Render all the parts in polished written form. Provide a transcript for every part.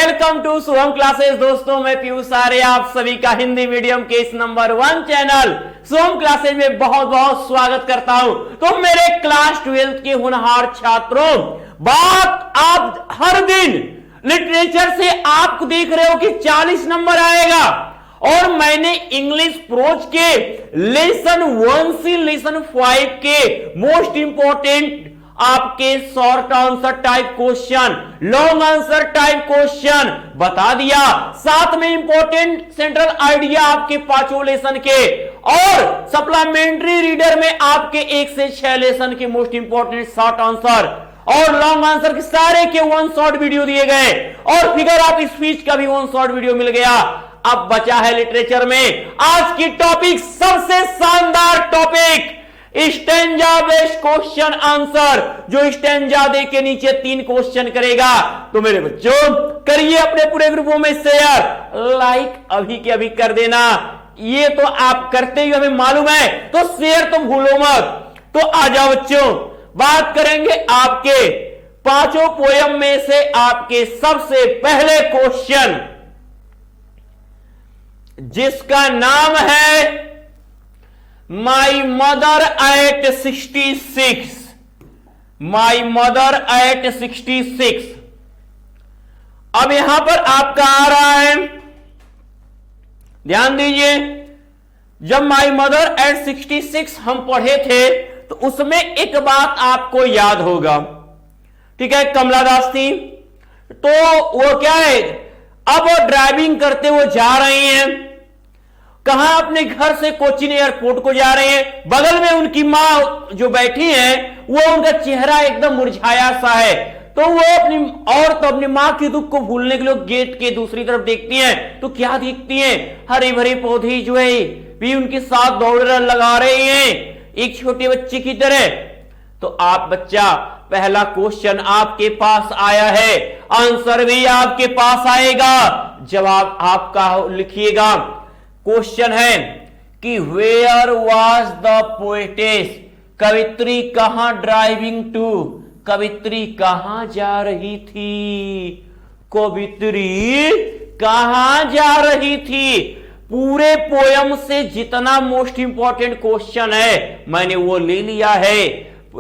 Welcome to Shubham classes. दोस्तों मैं पीयूष आर्य आप सभी का हिंदी मीडियम के इस नंबर 1 चैनल शुभम क्लासेस में बहुत बहुत स्वागत करता हूं। तो मेरे क्लास 12 के होनहार छात्रों, बात आप हर दिन लिटरेचर से आप देख रहे हो कि 40 नंबर आएगा और मैंने इंग्लिश प्रोज के लेसन 1 से लेसन 5 के मोस्ट इंपॉर्टेंट आपके short answer type question, long answer type question बता दिया। साथ में इंपॉर्टेंट सेंट्रल आइडिया आपके पांचों लेसन के और सप्लीमेंट्री रीडर में आपके 1 से 6 लेसन के मोस्ट इंपॉर्टेंट शॉर्ट आंसर और लॉन्ग आंसर के सारे के 1 शॉर्ट वीडियो दिए गए और फिगर ऑफ स्पीच का भी 1 शॉर्ट वीडियो मिल गया। अब बचा है लिटरेचर में आज की टॉपिक, सबसे शानदार topic, stanza based question answer, जो स्टैंजा दे के नीचे 3 क्वेश्चन करेगा। तो मेरे बच्चों करिए अपने पूरे ग्रुपों में शेयर, लाइक अभी के अभी कर देना, ये तो आप करते ही हमें मालूम है, तो शेयर तो भूलो मत। तो आ जाओ बच्चों, बात करेंगे आपके पांचों पोयम में से आपके सबसे पहले क्वेश्चन, जिसका नाम है my mother eight 66। My mother eight 66। अब यहां पर आपका आ रहा है, ध्यान दीजिए, जब माई मदर एट 66 हम पढ़े थे तो उसमें एक बात आपको याद होगा, ठीक है, कमला दास थी, तो वो क्या है, अब वो ड्राइविंग करते हुए जा रही हैं, कहां, अपने घर से कोचीन एयरपोर्ट को जा रहे हैं। बगल में उनकी मां जो बैठी हैं, वो उनका चेहरा एकदम मुरझाया सा है, तो वो अपनी मां के दुख को भूलने के लिए गेट के दूसरी तरफ देखती हैं, तो क्या देखती हैं, हरे भरे पौधे जो है भी उनके साथ दौड़ लगा रहे हैं एक छोटे बच्चे की तरह। तो आप बच्चा, पहला क्वेश्चन आपके पास आया है, आंसर भी आपके पास आएगा, जवाब आपका लिखिएगा। क्वेश्चन है कि वेयर वॉज द पोएटेस, कवित्री कहां ड्राइविंग टू, कवित्री कहां जा रही थी, कवित्री कहां जा रही थी। पूरे पोयम से जितना मोस्ट इंपॉर्टेंट क्वेश्चन है मैंने वो ले लिया है,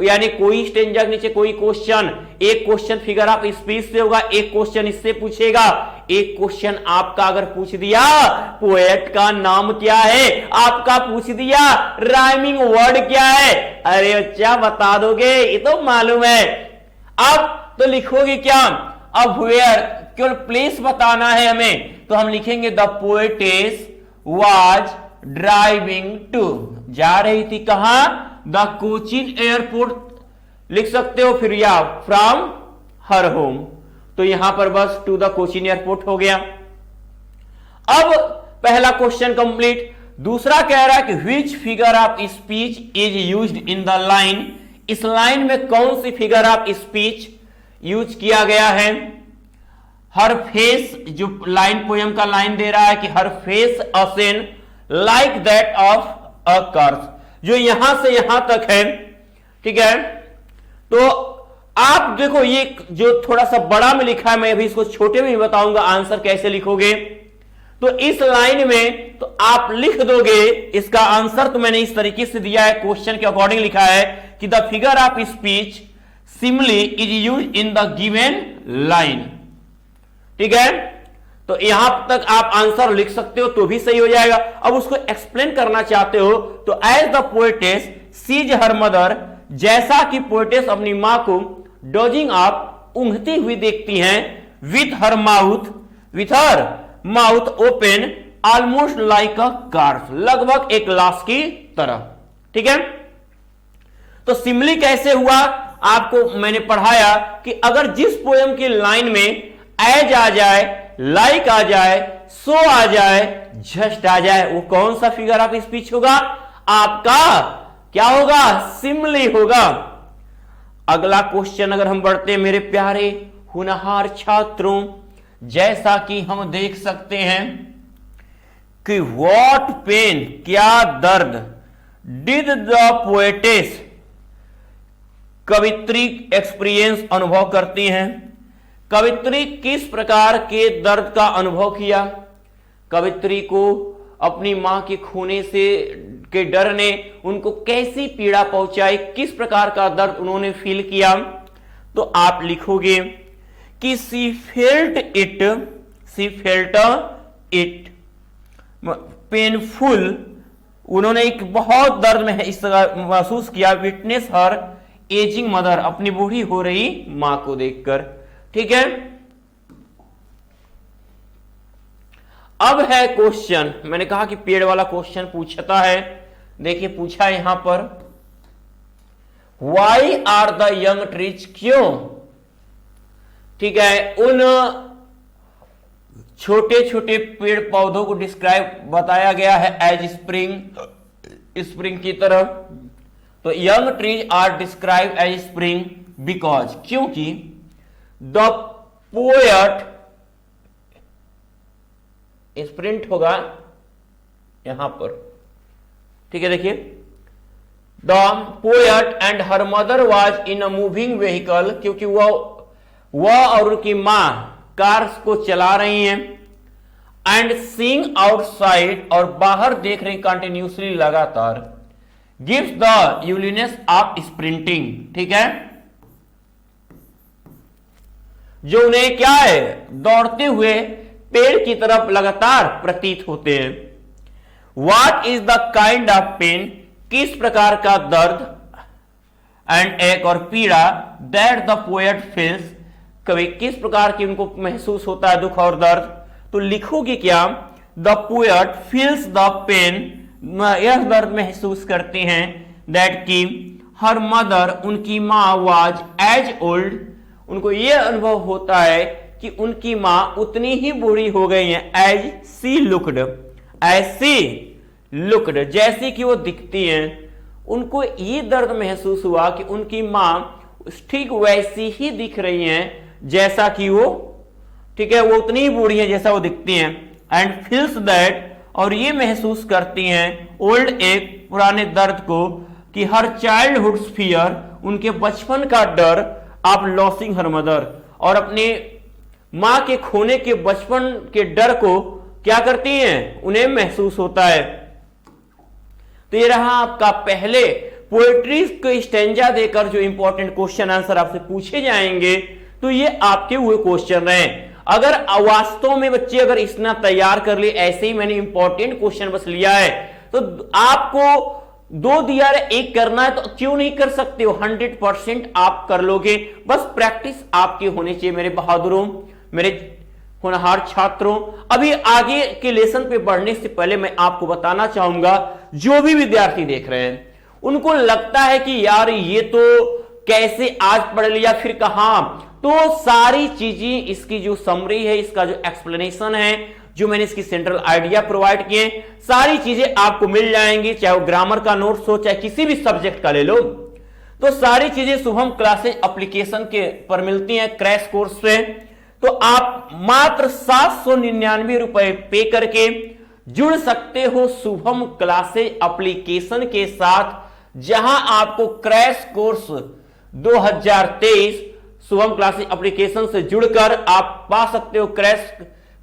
यानी कोई स्टेंजा के नीचे कोई क्वेश्चन, एक क्वेश्चन फिगर ऑफ स्पीच से होगा, एक क्वेश्चन इससे पूछेगा, एक क्वेश्चन आपका अगर पूछ दिया पोएट का नाम क्या है, आपका पूछ दिया राइमिंग वर्ड क्या है, अरे बच्चा बता दोगे, ये तो मालूम है। अब तो लिखोगे क्या, अब वेयर केवल प्लेस बताना है हमें, तो हम लिखेंगे the poetess was driving to, जा रही थी कहां, द कोचीन एयरपोर्ट लिख सकते हो, फिर या फ्रॉम हर होम, तो यहां पर बस टू द कोचीन एयरपोर्ट हो गया। अब पहला क्वेश्चन कंप्लीट। दूसरा कह रहा है कि which figure of speech is used in the line, इस लाइन में कौन सी फिगर ऑफ स्पीच यूज किया गया है। हर फेस, जो लाइन पोयम का लाइन दे रहा है कि her face a scene like that of a curse, जो यहां से यहां तक है, ठीक है। तो आप देखो, ये जो थोड़ा सा बड़ा में लिखा है, मैं अभी इसको छोटे में ही बताऊंगा आंसर कैसे लिखोगे। तो इस लाइन में तो आप लिख दोगे इसका आंसर, तो मैंने इस तरीके से दिया है, क्वेश्चन के अकॉर्डिंग लिखा है कि the figure of speech simile is use in the given line, ठीक है। तो यहां तक आप आंसर लिख सकते हो तो भी सही हो जाएगा। अब उसको एक्सप्लेन करना चाहते हो तो as the poetess sees her mother, जैसा कि पोएटेस अपनी मां को डॉजिंग आप ऊंघती हुई देखती हैं, with her mouth open almost like a corpse, लगभग एक लाश की तरह, ठीक है। तो सिमली कैसे हुआ, आपको मैंने पढ़ाया कि अगर जिस पोयम की लाइन में एज आ जाए, लाइक आ जाए, सो आ जाए, जस्ट आ जाए, वो कौन सा फिगर ऑफ स्पीच होगा, आपका क्या होगा, सिमली होगा। अगला क्वेश्चन अगर हम बढ़ते हैं मेरे प्यारे होनहार छात्रों, जैसा कि हम देख सकते हैं कि व्हाट पेन, क्या दर्द, डिड द पोएटेस, कवित्री एक्सपीरियंस अनुभव करती हैं, कवित्री किस प्रकार के दर्द का अनुभव किया? कवित्री को अपनी मां के खोने से के डर ने उनको कैसी पीड़ा पहुंचाई, किस प्रकार का दर्द उन्होंने फील किया? तो आप लिखोगे कि शी फेल्ट इट पेनफुल, उन्होंने एक बहुत दर्द में महसूस किया, विटनेस हर एजिंग मदर, अपनी बूढ़ी हो रही मां को देखकर। ठीक है, अब है क्वेश्चन, मैंने कहा कि पेड़ वाला क्वेश्चन पूछता है। देखिए पूछा यहां पर, why are the young trees, क्यों? ठीक है, उन छोटे छोटे पेड़ पौधों को डिस्क्राइब बताया गया है एज स्प्रिंग की तरह। तो young trees are describe as spring because, क्योंकि द पोएट, स्प्रिंट होगा यहां पर। ठीक है, देखिए the poet and her mother was in a moving vehicle, क्योंकि वह और उनकी मां कार्स को चला रही हैं। एंड सीइंग आउटसाइड, और बाहर देख रहे कंटिन्यूसली, लगातार। गिव्स द यूलिनेस ऑफ स्प्रिंटिंग, ठीक है, जो उन्हें क्या है, दौड़ते हुए पेड़ की तरफ लगातार प्रतीत होते हैं। What is the kind of pain, किस प्रकार का दर्द, एंड एक और पीड़ा, दैट द पोएट फील्स, कवि किस प्रकार की उनको महसूस होता है दुख और दर्द? तो लिखोगे क्या, the poet feels the pain, यह दर्द महसूस करते हैं, दैट की हर मदर, उनकी मां, वाज एज ओल्ड, उनको यह अनुभव होता है कि उनकी मां उतनी ही बूढ़ी हो गई है, एज सी लुक्ड, जैसी कि वो दिखती हैं। उनको ये दर्द महसूस हुआ कि उनकी मां ठीक वैसी ही दिख रही हैं जैसा कि वो, ठीक है, वो उतनी ही बूढ़ी है जैसा वो दिखती हैं। एंड फील्स दैट, और ये महसूस करती हैं ओल्ड एक पुराने दर्द को, कि हर चाइल्डहुड फियर, उनके बचपन का डर, ऑफ लॉसिंग हर मदर, और अपने मां के खोने के बचपन के डर को क्या करती हैं, उन्हें महसूस होता है। तो ये रहा आपका पहले पोएट्री को स्टेंजा देकर जो इंपॉर्टेंट क्वेश्चन आंसर आपसे पूछे जाएंगे, तो ये आपके हुए क्वेश्चन रहे। अगर वास्तव में बच्चे अगर इतना तैयार कर लिए, ऐसे ही मैंने इंपॉर्टेंट क्वेश्चन बस लिया है, तो आपको 2 दिया है, 1 करना है, तो क्यों नहीं कर सकते हो? 100% आप कर लोगे, बस प्रैक्टिस आपकी होनी चाहिए मेरे बहादुरों, मेरे होनहार छात्रों। अभी आगे के लेसन पे बढ़ने से पहले मैं आपको बताना चाहूंगा, जो भी विद्यार्थी देख रहे हैं, उनको लगता है कि यार ये तो कैसे आज पढ़ लिया फिर कहां, तो सारी चीजें, इसकी जो समरी है, इसका जो एक्सप्लेनेशन है, जो मैंने इसकी सेंट्रल आइडिया प्रोवाइड किए, सारी चीजें आपको मिल जाएंगी, चाहे वो ग्रामर का नोट्स हो, चाहे किसी भी सब्जेक्ट का ले लो। तो सारी चीजें शुभम क्लासेज एप्लीकेशन के पर मिलती हैं, क्रैश कोर्स पे। तो आप मात्र 799 रुपए पे करके जुड़ सकते हो शुभम क्लासेज एप्लीकेशन के साथ, जहां आपको crash course 2023 Shubham classes application से जुड़कर आप पा सकते हो क्रैश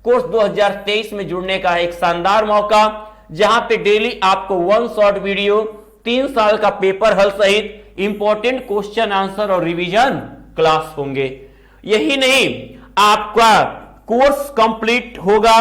कोर्स 2023 में जुड़ने का एक शानदार मौका, जहां पे डेली आपको 1 शॉर्ट वीडियो, 3 साल का पेपर हल सहित इंपॉर्टेंट क्वेश्चन आंसर और रिवीजन क्लास होंगे। यही नहीं, आपका कोर्स कंप्लीट होगा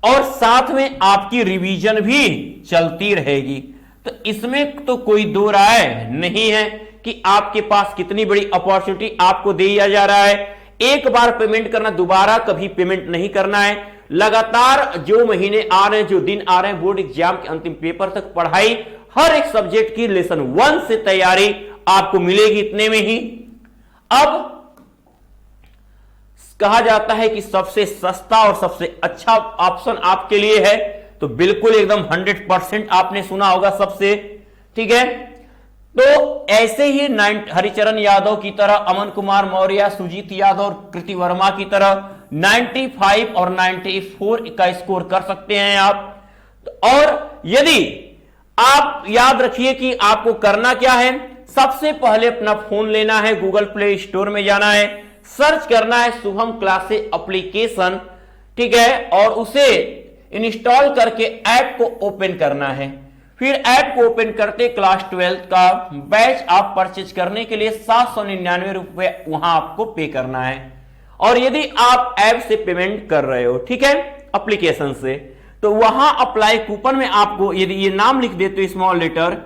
और साथ में आपकी रिवीजन भी चलती रहेगी। तो इसमें तो कोई दो राय नहीं है कि आपके पास कितनी बड़ी अपॉर्चुनिटी आपको दिया जा रहा है। एक बार पेमेंट करना, दोबारा कभी पेमेंट नहीं करना है। लगातार जो महीने आ रहे हैं, जो दिन आ रहे हैं, बोर्ड एग्जाम के अंतिम पेपर तक पढ़ाई, हर एक सब्जेक्ट की लेसन 1 से तैयारी आपको मिलेगी इतने में ही। अब कहा जाता है कि सबसे सस्ता और सबसे अच्छा ऑप्शन आपके लिए है, तो बिल्कुल एकदम 100% आपने सुना होगा सबसे, ठीक है। तो ऐसे ही हरिचरण यादव की तरह, अमन कुमार मौर्य, सुजीत यादव और कृति वर्मा की तरह 95 और 94 का स्कोर कर सकते हैं आप। और यदि आप याद रखिए कि आपको करना क्या है, सबसे पहले अपना फोन लेना है, गूगल प्ले स्टोर में जाना है, सर्च करना है शुभम क्लासे एप्लीकेशन, ठीक है, और उसे इंस्टॉल करके ऐप को ओपन करना है। फिर ऐप को ओपन करते क्लास 12 का बैच आप परचेज करने के लिए 799 रुपए वहां आपको पे करना है। और यदि आप ऐप से पेमेंट कर रहे हो, ठीक है, एप्लीकेशन से, तो वहां अप्लाई कूपन में आपको यदि ये नाम लिख देते हो small letter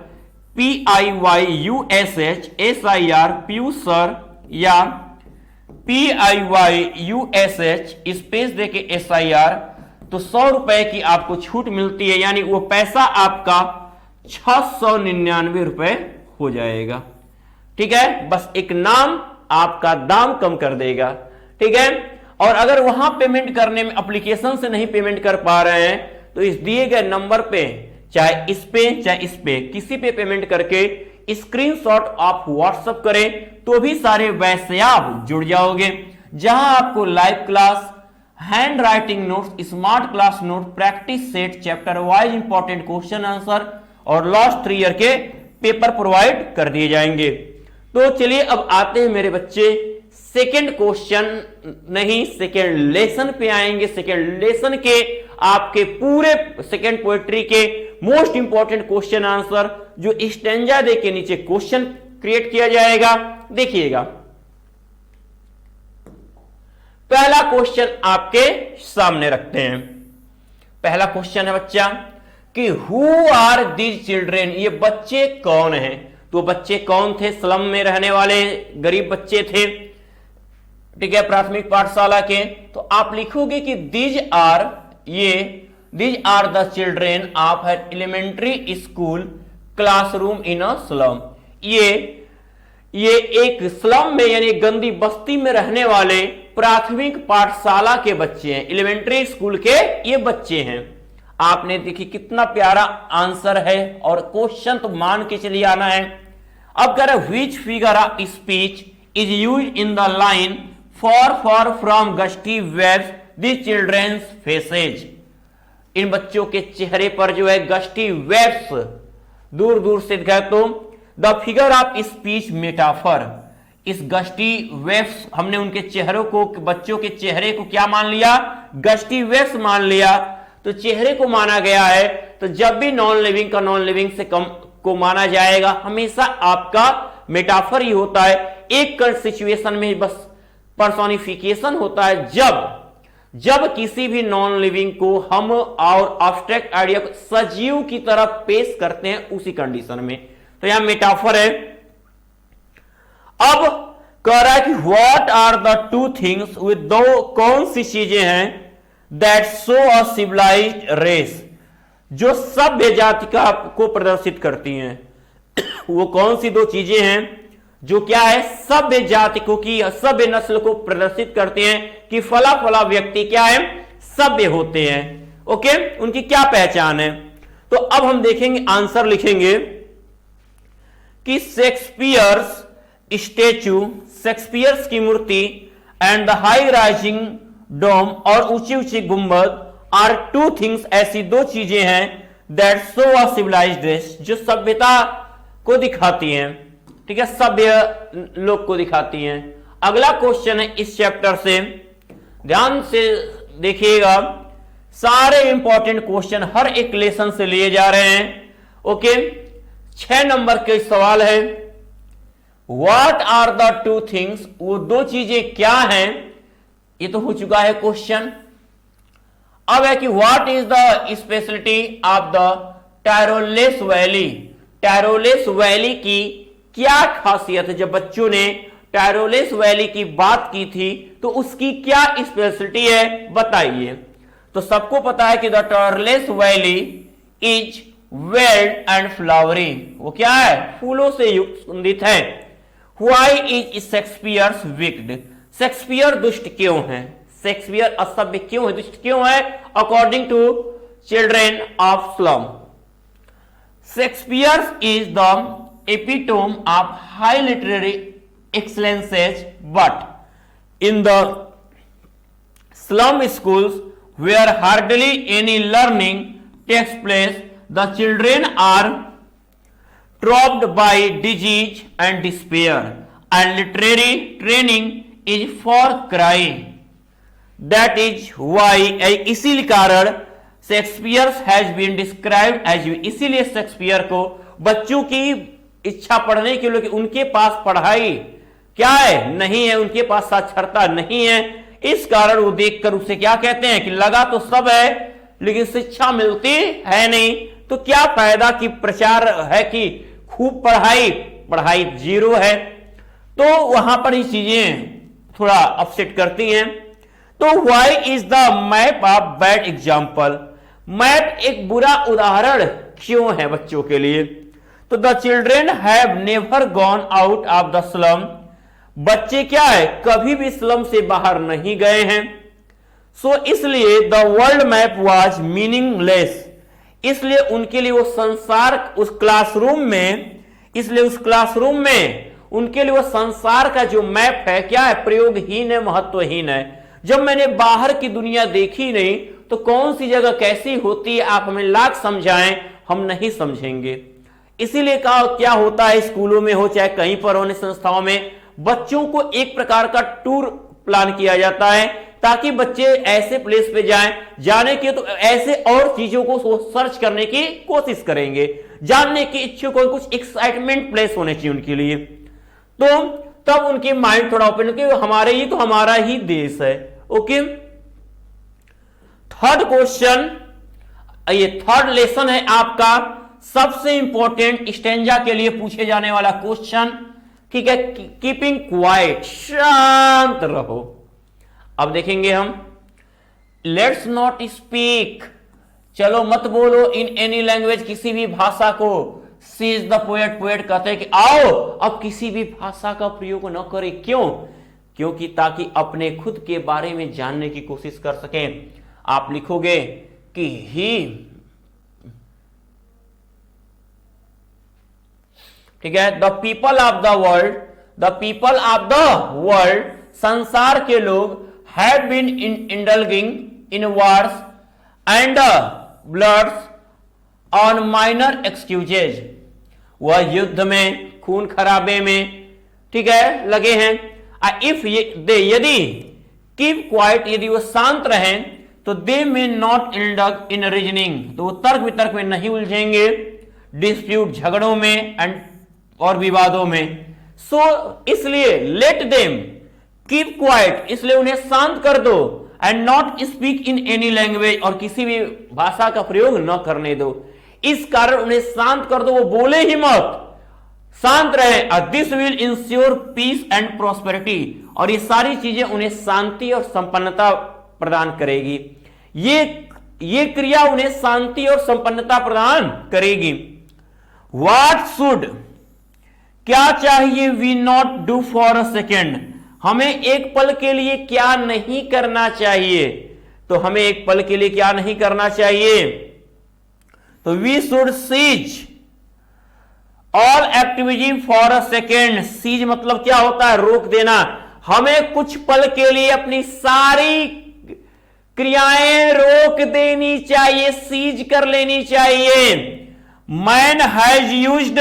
PIYUSHSIR Piyush sir या PIYUSH स्पेस देके SIR, तो 100 रुपए की आपको छूट मिलती है, यानी वो पैसा आपका 699 रुपए हो जाएगा। ठीक है, बस एक नाम आपका दाम कम कर देगा। ठीक है, और अगर वहां पेमेंट करने में एप्लीकेशन से नहीं पेमेंट कर पा रहे हैं तो इस दिए गए नंबर पे, चाहे इस पे चाहे इस पे, किसी पे पेमेंट करके स्क्रीनशॉट आप व्हाट्सएप करें तो भी सारे वैसे आप जुड़ जाओगे, जहां आपको live class, hand writing notes, smart class note, practice set, chapter wise important question answer और लास्ट 3 ईयर के पेपर प्रोवाइड कर दिए जाएंगे। तो चलिए अब आते हैं मेरे बच्चे सेकेंड क्वेश्चन, नहीं सेकेंड लेसन पे आएंगे। सेकेंड लेसन के आपके पूरे सेकेंड पोएट्री के मोस्ट इंपॉर्टेंट क्वेश्चन आंसर जो स्टैंजा दे के नीचे क्वेश्चन क्रिएट किया जाएगा, देखिएगा। पहला क्वेश्चन आपके सामने रखते हैं। पहला क्वेश्चन है बच्चा कि हु आर दीज चिल्ड्रेन, ये बच्चे कौन हैं। तो बच्चे कौन थे? स्लम में रहने वाले गरीब बच्चे थे, ठीक है, प्राथमिक पाठशाला के। तो आप लिखोगे कि these are the children of an elementary school classroom in a slum. ये एक स्लम में यानी गंदी बस्ती में रहने वाले प्राथमिक पाठशाला के बच्चे हैं, एलिमेंट्री स्कूल के ये बच्चे हैं। आपने देखिए कितना प्यारा आंसर है, और क्वेश्चन तो मान के चलिए आना है। अब कह रहे which figure of speech is used in the line far from gusty waves this children's faces. इन बच्चों के चेहरे पर जो है गस्टी वेब्स दूर दूर से दिखाए, तो the figure of speech metaphor, इस गस्टी वेब्स हमने उनके चेहरों को, बच्चों के चेहरे को क्या मान लिया? गस्टी वेब्स मान लिया। तो चेहरे को माना गया है, तो जब भी नॉन लिविंग का नॉन लिविंग से कम को माना जाएगा, हमेशा आपका मेटाफर ही होता है। एक सिचुएशन में बस पर्सोनिफिकेशन होता है, जब किसी भी नॉन लिविंग को हम और एब्स्ट्रैक्ट आइडिया को सजीव की तरह पेश करते हैं, उसी कंडीशन में। तो यहां मेटाफर है। अब कह रहा है कि what are the two things with दो, कौन सी चीजें हैं that show a civilised race, जो सभ्य जाति का को प्रदर्शित करती हैं। वो कौन सी दो चीजें हैं जो क्या है? सभ्य जाति को की सभ्य नस्ल को प्रदर्शित करते हैं कि फला फला व्यक्ति क्या है? सभ्य होते हैं। ओके, उनकी क्या पहचान है? तो अब हम देखेंगे, आंसर लिखेंगे कि शेक्सपियर्स स्टेच्यू, शेक्सपियर्स की मूर्ति, एंड द हाई राइजिंग डोम, और ऊंची ऊंची गुंबद, आर टू थिंग्स, ऐसी दो चीजें हैं that show a civilised race, जो सभ्यता को दिखाती हैं। ठीक है, सभ्य लोग को दिखाती हैं। अगला क्वेश्चन है इस चैप्टर से, ध्यान से देखिएगा, सारे इंपॉर्टेंट क्वेश्चन हर एक लेसन से लिए जा रहे हैं। ओके, 6 नंबर के सवाल है, what are the two things, वो दो चीजें क्या हैं? ये तो हो चुका है क्वेश्चन। अब है कि what is the speciality of the Tyrolese valley, Tyrolese valley की क्या खासियत है? जब बच्चों ने टायरोलेस वैली की बात की थी तो उसकी क्या स्पेशलिटी है, बताइए। तो सबको पता है कि the Tyrolese valley is weld and flowery, वो क्या है? फूलों से युक्त सुगंधित है। Why is Shakespeare's wicked, Shakespeare दुष्ट क्यों है? शेक्सपियर असभ्य क्यों है, दुष्ट क्यों है? According to children of slum, Shakespeare is the epitome of high literary excellences, but in the slum schools where hardly any learning takes place, the children are trapped by disease and despair, and literary training is for cry, that is why, इसी कारण Shakespeare has been described as, इसीलिए Shakespeare को बच्चों की इच्छा पढ़ने के लिए उनके पास पढ़ाई क्या है, नहीं है, उनके पास साक्षरता नहीं है, इस कारण वो देखकर उसे क्या कहते हैं कि लगा तो सब है लेकिन शिक्षा मिलती है नहीं, तो क्या फायदा कि प्रचार है कि खूब पढ़ाई, पढ़ाई जीरो है। तो वहां पर ये चीजें थोड़ा अपसेट करती हैं। तो why is the map a bad example, map एक बुरा उदाहरण क्यों है बच्चों के लिए। तो the children have never gone out of the slum, बच्चे क्या है कभी भी स्लम से बाहर नहीं गए हैं। सो इसलिए the world map was meaningless, इसलिए उनके लिए वो संसार उस क्लासरूम में, इसलिए उस क्लासरूम में उनके लिए वो संसार का जो मैप है क्या है, प्रयोगहीन है, महत्वहीन है। जब मैंने बाहर की दुनिया देखी नहीं तो कौन सी जगह कैसी होती है आप हमें लाख समझाएं, हम नहीं समझेंगे। इसीलिए कहा क्या होता है स्कूलों में हो चाहे कहीं पर होने संस्थाओं में, बच्चों को एक प्रकार का टूर प्लान किया जाता है ताकि बच्चे ऐसे प्लेस पे जाएं, जाने के तो ऐसे और चीजों को सर्च करने की कोशिश करेंगे, जानने की इच्छुक हो, कुछ एक्साइटमेंट प्लेस होने चाहिए उनके लिए। तो तब उनके माइंड थोड़ा ओपन कि हमारे ही तो हमारा ही देश है। ओके, थर्ड क्वेश्चन, ये थर्ड लेसन है आपका, सबसे इंपॉर्टेंट स्टेंजा के लिए पूछे जाने वाला क्वेश्चन, ठीक है, कीपिंग क्वाइट, शांत रहो। अब देखेंगे हम, लेट्स नॉट स्पीक, चलो मत बोलो इन एनी लैंग्वेज, किसी भी भाषा को। सीज द पोएट, पोएट कहते हैं कि आओ अब किसी भी भाषा का प्रयोग न करें। क्यों? क्योंकि ताकि अपने खुद के बारे में जानने की कोशिश कर सकें। आप लिखोगे कि ही, ठीक है, the people of the world, the people of the world, संसार के लोग, have been indulging in wars and bloods on minor excuses, वह युद्ध में, खून खराबे में, ठीक है, लगे हैं। इफ दे, यदि कीप क्वाइट, यदि वो शांत रहें, तो they may not indulge in reasoning, तो वो तर्क वितर्क में नहीं उलझेंगे, डिस्प्यूट, झगड़ों में, एंड और विवादों में। सो इसलिए लेट देम कीप क्वाइट, इसलिए उन्हें शांत कर दो, and not speak in any language, और किसी भी भाषा का प्रयोग न करने दो। इस कारण उन्हें शांत कर दो, वो बोले ही मत, शांत रहे। This will ensure peace and prosperity, और ये सारी चीजें उन्हें शांति और संपन्नता प्रदान करेगी। ये क्रिया उन्हें शांति और संपन्नता प्रदान करेगी। व्हाट शुड, क्या चाहिए, we not do for a second, हमें एक पल के लिए क्या नहीं करना चाहिए। तो हमें एक पल के लिए क्या नहीं करना चाहिए, तो we should cease all activity for a second. Cease मतलब क्या होता है, रोक देना। हमें कुछ पल के लिए अपनी सारी क्रियाएं रोक देनी चाहिए, सीज कर लेनी चाहिए। मैन हैज यूज्ड,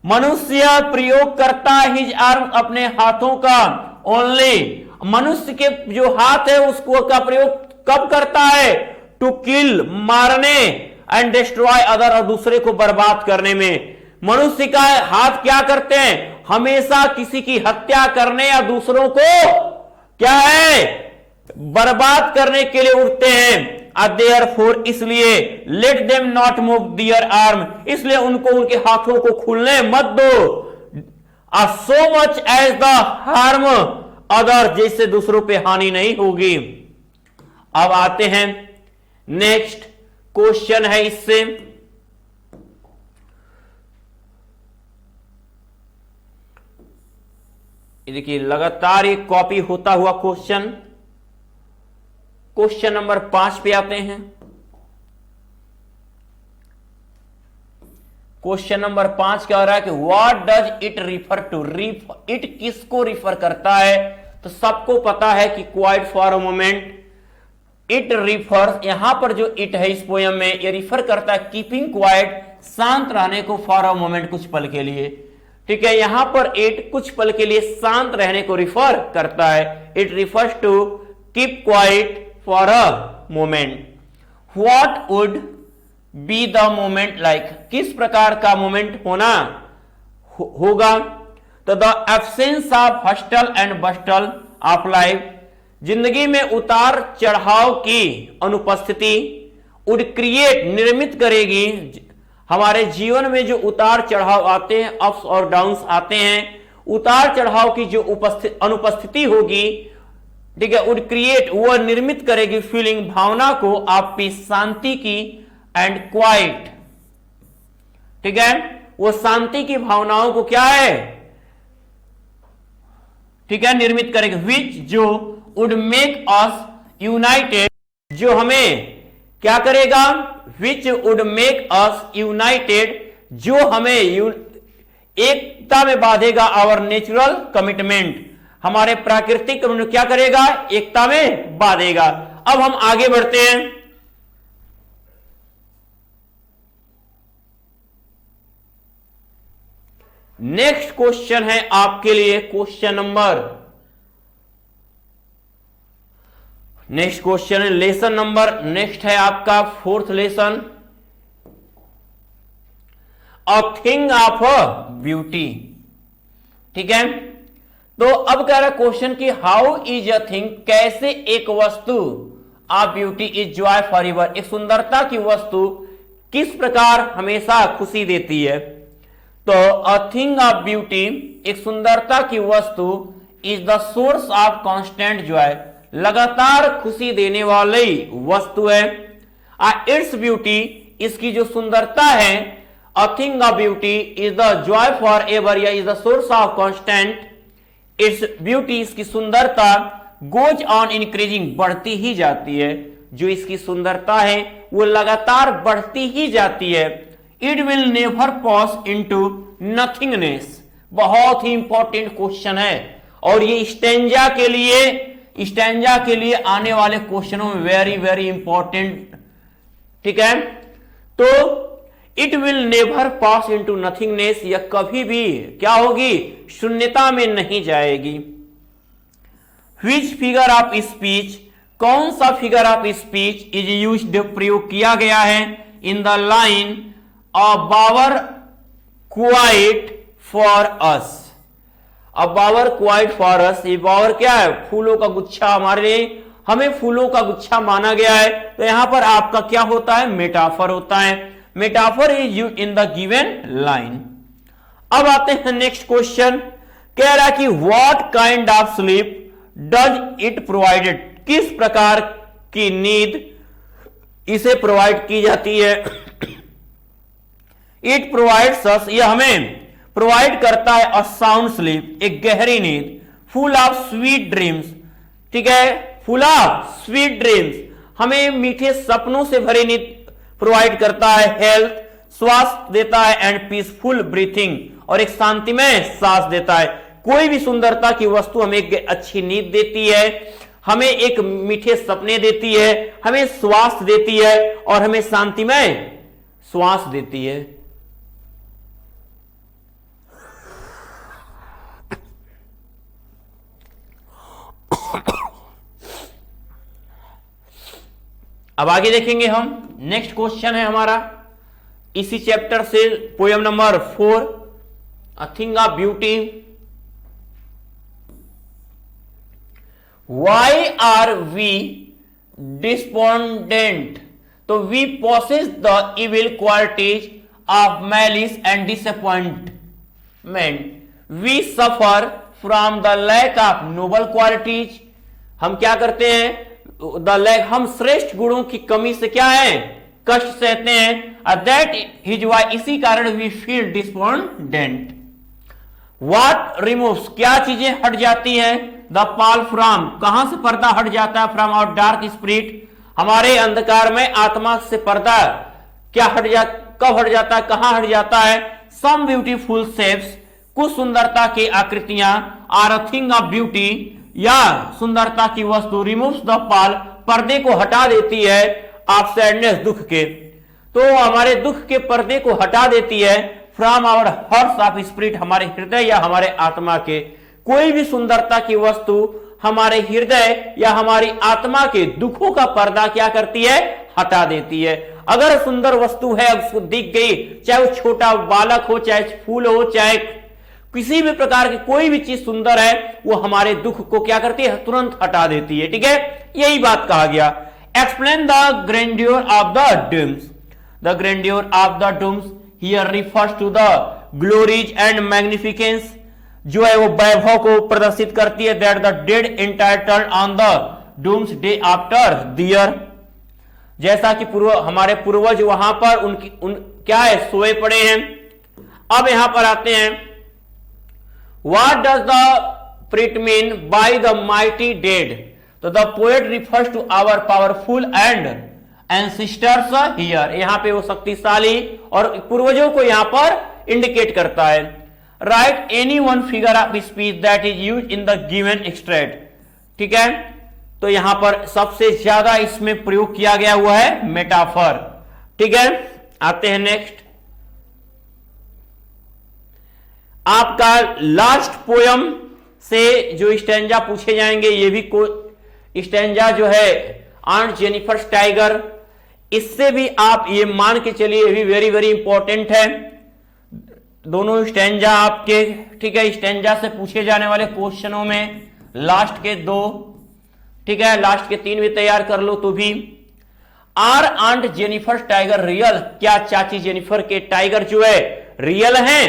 मनुष्य प्रयोग करता है, हिज आर्म, अपने हाथों का, ओनली, मनुष्य के जो हाथ है उसको का प्रयोग कब करता है, टू किल, मारने, एंड डिस्ट्रॉय अदर, और दूसरे को बर्बाद करने में। मनुष्य का हाथ क्या करते हैं, हमेशा किसी की हत्या करने या दूसरों को क्या है बर्बाद करने के लिए उठते हैं। Therefore, इसलिए let them not move their arm, इसलिए उनको उनके हाथों को खुलने मत दो। So much as the harm other, जिससे दूसरों पे हानि नहीं होगी। अब आते हैं नेक्स्ट क्वेश्चन है इससे, देखिए लगातार एक कॉपी होता हुआ क्वेश्चन, क्वेश्चन नंबर 5 पे आते हैं। क्वेश्चन नंबर 5 क्या हो रहा है कि what does it refer to, it किसको रिफर करता है। तो सबको पता है कि quiet for a moment, it refers, यहां पर जो इट है इस पोयम में, ये रिफर करता है कीपिंग क्वाइट, शांत रहने को, फॉर अ मोमेंट, कुछ पल के लिए। ठीक है, यहां पर इट कुछ पल के लिए शांत रहने को रिफर करता है। It refers to keep quiet for a moment. What would be the moment like, किस प्रकार का मोमेंट होना होगा। तो the absence of hustle and bustle of life, जिंदगी में उतार चढ़ाव की अनुपस्थिति, वुड क्रिएट निर्मित करेगी, हमारे जीवन में जो उतार चढ़ाव आते हैं, अप्स और डाउन्स आते हैं, उतार चढ़ाव की जो अनुपस्थिति होगी, ठीक है, वुड क्रिएट, वह निर्मित करेगी फीलिंग, भावना को, आपकी शांति की, एंड क्वाइट, ठीक है, वो शांति की भावनाओं को क्या है, ठीक है, निर्मित करेगी। विच, जो, वुड मेक अस यूनाइटेड, जो हमें क्या करेगा, which would make us United, जो हमें एकता में बांधेगा, आवर नेचुरल कमिटमेंट, हमारे प्राकृतिक कमिटमेंट क्या करेगा, एकता में बांधेगा। अब हम आगे बढ़ते हैं। नेक्स्ट क्वेश्चन है आपके लिए क्वेश्चन नंबर, नेक्स्ट क्वेश्चन है लेसन नंबर, नेक्स्ट है आपका 4th lesson, a thing of a beauty, ठीक है। तो अब कह रहा है क्वेश्चन कि हाउ इज अ थिंग, कैसे एक वस्तु, of beauty is Joy for ever, एक सुंदरता की वस्तु किस प्रकार हमेशा खुशी देती है। तो अ थिंग ऑफ ब्यूटी, एक सुंदरता की वस्तु, is the source of constant Joy, लगातार खुशी देने वाली वस्तु है। इट्स ब्यूटी, इसकी जो सुंदरता है, a thing of beauty is the joy for ever, या is the source of constant, its beauty, इसकी सुंदरता, गोज ऑन इंक्रीजिंग, बढ़ती ही जाती है, जो इसकी सुंदरता है वो लगातार बढ़ती ही जाती है। It will never pass into nothingness, बहुत ही इंपॉर्टेंट क्वेश्चन है, और ये स्टैंजा के लिए आने वाले क्वेश्चनों में वेरी वेरी इंपॉर्टेंट, ठीक है। तो it will never pass into nothingness, यह कभी भी क्या होगी, शून्यता में नहीं जाएगी। व्हिच फिगर ऑफ स्पीच, कौन सा figure of speech is used, प्रयोग किया गया है, in the line a bower quiet for us, a bower quiet for us, ये बावर क्या है, फूलों का गुच्छा, हमारे लिए, हमें फूलों का गुच्छा माना गया है। तो यहां पर आपका क्या होता है, मेटाफर होता है, metaphor is used in the given line. अब आते हैं नेक्स्ट क्वेश्चन, कह रहा है कि what kind of sleep does it provided, किस प्रकार की नींद इसे प्रोवाइड की जाती है। इट प्रोवाइड्स अस, यह हमें प्रोवाइड करता है अ साउंड स्लीप, एक गहरी नींद, फुल ऑफ स्वीट ड्रीम्स, ठीक है, फुल ऑफ स्वीट ड्रीम्स, हमें मीठे सपनों से भरी नींद प्रोवाइड करता है। हेल्थ, स्वास्थ्य देता है, एंड पीसफुल ब्रीथिंग, और एक शांतिमय सांस देता है। कोई भी सुंदरता की वस्तु हमें एक अच्छी नींद देती है, हमें एक मीठे सपने देती है, हमें स्वास्थ्य देती है, और हमें शांतिमय श्वास देती है। अब आगे देखेंगे हम, नेक्स्ट क्वेश्चन है हमारा इसी चैप्टर से, poem number 4, a thing of beauty. Why are we despondent, तो we possess the evil qualities of malice and disappointment, we suffer from the lack of noble qualities, हम क्या करते हैं, द लैक, हम श्रेष्ठ गुणों की कमी से क्या है, कष्ट सहते हैं। दैट इज वाई, इसी कारण वी फील डिस्पोंडेंट। व्हाट रिमूव्स, क्या चीजें हट जाती हैं, द पाल फ्रॉम, कहां से पर्दा हट जाता है, फ्रॉम आवर डार्क स्पिरिट, हमारे अंधकार में आत्मा से पर्दा क्या हट जा, कब हट जाता है, कहां हट जाता है। सम ब्यूटीफुल शेप्स, कुछ सुंदरता की आकृतियां, are a thing of beauty, या सुंदरता की वस्तु, रिमूव्स द पाल, पर्दे को हटा देती है, ऑफ सैडनेस, दुख के, तो हमारे दुख के पर्दे को हटा देती है। From our hearts of spirit, हमारे हृदय या हमारे आत्मा के। कोई भी सुंदरता की वस्तु हमारे हृदय या हमारी आत्मा के दुखों का पर्दा क्या करती है, हटा देती है। अगर सुंदर वस्तु है, उसको दिख गई, चाहे वो छोटा बालक हो, चाहे फूल हो, चाहे किसी भी प्रकार की कोई भी चीज सुंदर है, वो हमारे दुख को क्या करती है, तुरंत हटा देती है। ठीक है, यही बात कहा गया। Explain the grandeur of the dooms. The grandeur of the dooms here refers to the glories and magnificence, जो है वो वैभव को प्रदर्शित करती है। That the dead entitled on the dooms day after there, जैसा कि हमारे पूर्वज वहां पर क्या है, सोए पड़े हैं। अब यहां पर आते हैं, what does the poet mean by the mighty dead. तो the poet refers to our powerful and ancestors here, यहां पे वो शक्तिशाली और पूर्वजों को यहां पर इंडिकेट करता है। Right any one figure of speech that is use in the given extract. ठीक है, तो यहां पर सबसे ज्यादा इसमें प्रयोग किया गया हुआ है मेटाफर। ठीक है, आते हैं नेक्स्ट। आपका लास्ट पोयम से जो स्टैंजा पूछे जाएंगे, ये भी स्टैंजा जो है आंट जेनिफर टाइगर, इससे भी आप ये मान के चलिए, ये भी वेरी वेरी इंपॉर्टेंट है। दोनों स्टैंजा आपके, ठीक है, स्टैंजा से पूछे जाने वाले क्वेश्चनों में लास्ट के 2, ठीक है, लास्ट के 3 भी तैयार कर लो तो भी। Are aunt Jennifer tiger real, क्या चाची जेनिफर के टाइगर जो है रियल हैं?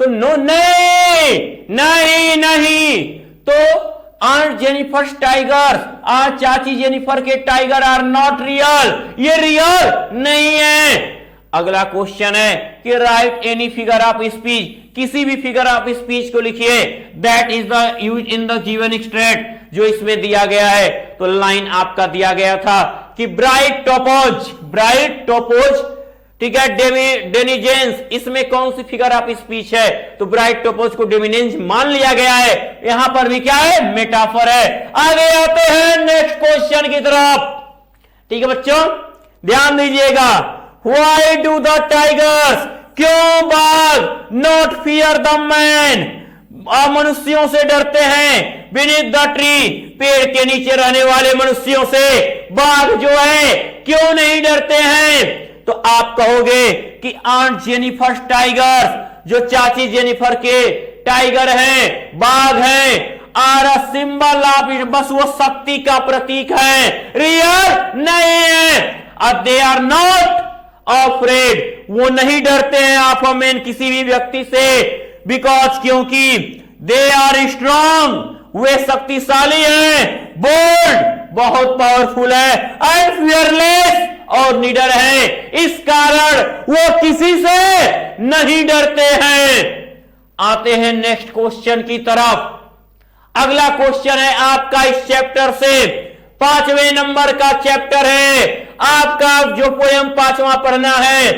तो नो, नहीं नहीं नहीं, तो आंट जेनिफर टाइगर, आज चाची जेनिफर के टाइगर आर नॉट रियल, ये रियल नहीं है। अगला क्वेश्चन है कि right any figure of speech, किसी भी फिगर ऑफ स्पीच को लिखिए that is the use in the given extract, जो इसमें दिया गया है। तो लाइन आपका दिया गया था कि ब्राइट टोपोज, ब्राइट टोपोज, ठीक है, डेनिजेंस, इसमें कौन सी फिगर ऑफ स्पीच है? तो ब्राइट टोपोज को डेमिनेंस मान लिया गया है। यहां पर भी क्या है, मेटाफर है। आगे आते हैं नेक्स्ट क्वेश्चन की तरफ। ठीक है बच्चों, ध्यान दीजिएगा। व्हाई डू द टाइगर्स, क्यों बाघ नॉट फियर द मैन, मनुष्यों से डरते हैं। बीनीथ द ट्री, पेड़ के नीचे रहने वाले मनुष्यों से बाघ जो है क्यों नहीं डरते हैं? तो आप कहोगे कि आंट जेनिफर टाइगर, जो चाची जेनिफर के टाइगर हैं, बाघ हैं, आर अ सिंबल ऑफ, बस वो शक्ति का प्रतीक है, रियल नहीं है। दे आर नॉट अफ्रेड, वो नहीं डरते हैं ऑफ अ मैन, किसी भी व्यक्ति से। बिकॉज, क्योंकि दे आर स्ट्रॉन्ग, वे शक्तिशाली हैं, बोल्ड, बहुत पावरफुल है, एंड फियरलेस, और निडर है। इस कारण वो किसी से नहीं डरते हैं। आते हैं नेक्स्ट क्वेश्चन की तरफ। अगला क्वेश्चन है आपका इस चैप्टर से, 5वें नंबर का चैप्टर है आपका, जो पोयम 5वां पढ़ना है।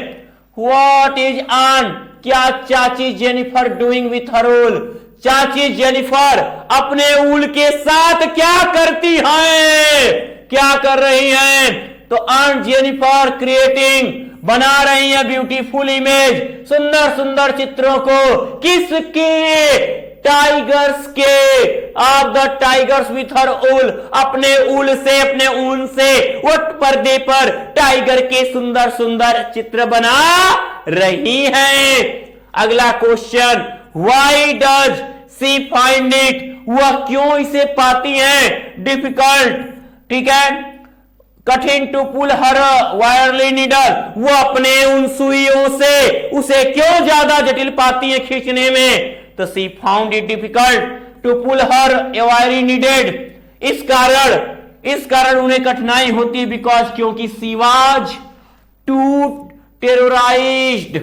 व्हाट इज ऑन, क्या चाची जेनिफर डूइंग विथ हर ऊल, चाची जेनिफर अपने ऊल के साथ क्या करती हैं, क्या कर रही हैं? तो आंट जेनिफर क्रिएटिंग, बना रही है ब्यूटीफुल इमेज, सुंदर सुंदर चित्रों को, किसके? टाइगर्स के। Of the tigers with her wool, अपने ऊल से, अपने ऊन से वो पर्दे पर टाइगर के सुंदर सुंदर चित्र बना रही हैं। अगला question, why does she find it, वह क्यों इसे पाती हैं डिफिकल्ट, ठीक है, कठिन, to pull her ivory needle, वो अपने उन सुइयों से उसे क्यों ज्यादा जटिल पाती है खींचने में? तो she found it difficult to pull her ivory needle, इस कारण उन्हें कठिनाई होती, बिकॉज, क्योंकि सी वाज टू टेरराइज्ड,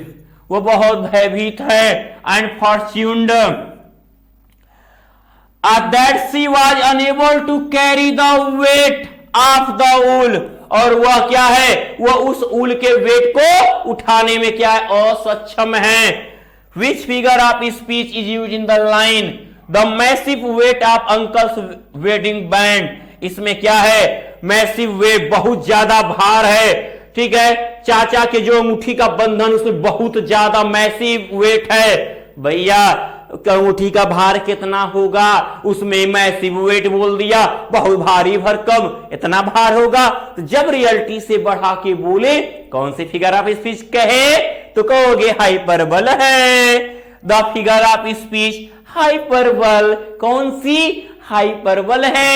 वो बहुत भयभीत है, and fortuned that she was unable to carry the weight of the wool, और वह क्या है, वह उस ऊल के वेट को उठाने में क्या है, असक्षम है। Which figure of speech is use in the line the massive weight of uncle's wedding band, इसमें क्या है, मैसिव वेट, बहुत ज्यादा भार है, ठीक है, चाचा के जो अंगूठी का बंधन उसमें बहुत ज्यादा मैसिव वेट है, भैया अंगूठी का भार कितना होगा, उसमें मैसिव वेट बोल दिया, बहुत भारी भरकम, इतना भार होगा। तो जब रियलिटी से बढ़ा के बोले, कौन सी फिगर ऑफ स्पीच कहे, तो कहोगे हाइपरबल है। The figure of speech hyperbole, कौन सी, हाइपरबल है।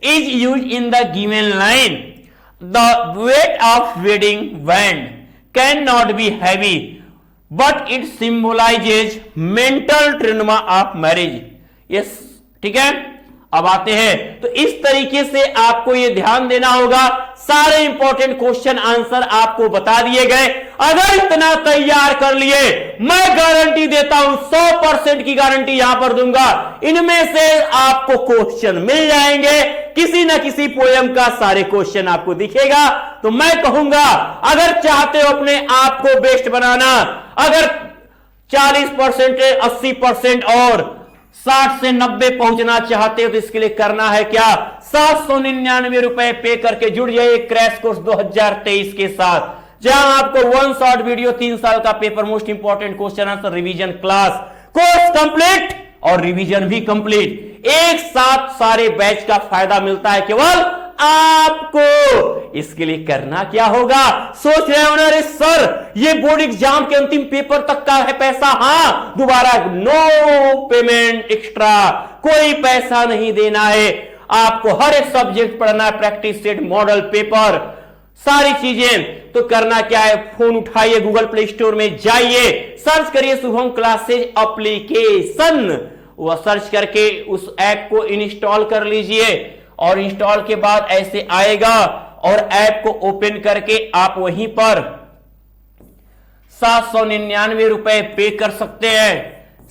Is use in the given line, the weight of wedding band can not be heavy but it symbolises mental trauma of marriage. Yes, ठीक है। अब आते हैं, तो इस तरीके से आपको यह ध्यान देना होगा, सारे इंपॉर्टेंट क्वेश्चन आंसर आपको बता दिए गए। अगर इतना तैयार कर लिए, मैं गारंटी देता हूं, 100% की गारंटी यहां पर दूंगा, इनमें से आपको क्वेश्चन मिल जाएंगे, किसी ना किसी पोयम का सारे क्वेश्चन आपको दिखेगा। तो मैं कहूंगा, अगर चाहते हो अपने आप को बेस्ट बनाना, अगर 40%, 80% और 60 से 90 पहुंचना चाहते हो, तो इसके लिए करना है क्या, 799 रुपए पे करके जुड़ जाइए क्रैश कोर्स 2023 के साथ, जहां आपको 1 शॉर्ट वीडियो, 3 साल का paper, most important question answer, revision class, course complete और रिवीजन भी कंप्लीट, एक साथ सारे बैच का फायदा मिलता है केवल आपको। इसके लिए करना क्या होगा, सोच रहे हो ना, अरे सर ये बोर्ड एग्जाम के अंतिम पेपर तक का है पैसा, हां दोबारा नो पेमेंट एक्स्ट्रा, कोई पैसा नहीं देना है, आपको हर एक सब्जेक्ट पढ़ना है, प्रैक्टिस सेट, मॉडल पेपर, सारी चीजें। तो करना क्या है, फोन उठाइए, गूगल प्ले स्टोर में जाइए, सर्च करिए शुभम क्लासेज एप्लीकेशन, वह सर्च करके उस ऐप को इंस्टॉल कर लीजिए, और इंस्टॉल के बाद ऐसे आएगा, और ऐप को ओपन करके आप वहीं पर 799 रुपए पे कर सकते हैं,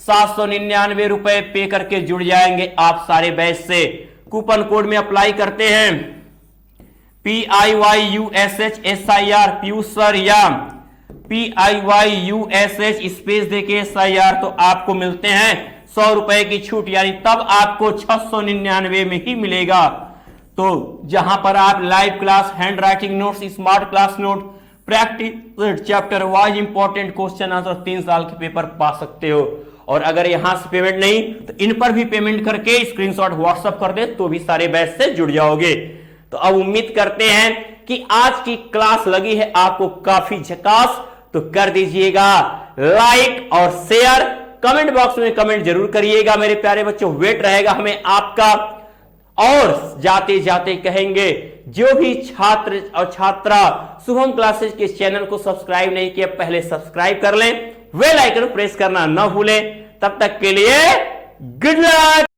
799 रुपए पे करके जुड़ जाएंगे आप सारे बैच से। कूपन कोड में अप्लाई करते हैं, PIYUSHSIR पीयूष सर, या PIYUSH स्पेस देके SIR, तो आपको मिलते हैं 100 रुपए की छूट, यानी तब आपको 699 में ही मिलेगा। तो जहां पर आप live class, hand writing notes, smart class note, practice chapter wise important question answer, 3 साल के पेपर पा सकते हो। और अगर यहां से पेमेंट नहीं, तो इन पर भी पेमेंट करके स्क्रीनशॉट व्हाट्सएप कर दे, तो भी सारे बैच से जुड़ जाओगे। तो अब उम्मीद करते हैं कि आज की क्लास लगी है आपको काफी झकास, तो कर दीजिएगा लाइक और शेयर, कमेंट बॉक्स में कमेंट जरूर करिएगा मेरे प्यारे बच्चों, वेट रहेगा हमें आपका। और जाते जाते कहेंगे, जो भी छात्र और छात्रा शुभम क्लासेज के चैनल को सब्सक्राइब नहीं किया, पहले सब्सक्राइब कर लें, बेल आइकन प्रेस करना ना भूलें। तब तक के लिए गुड लक।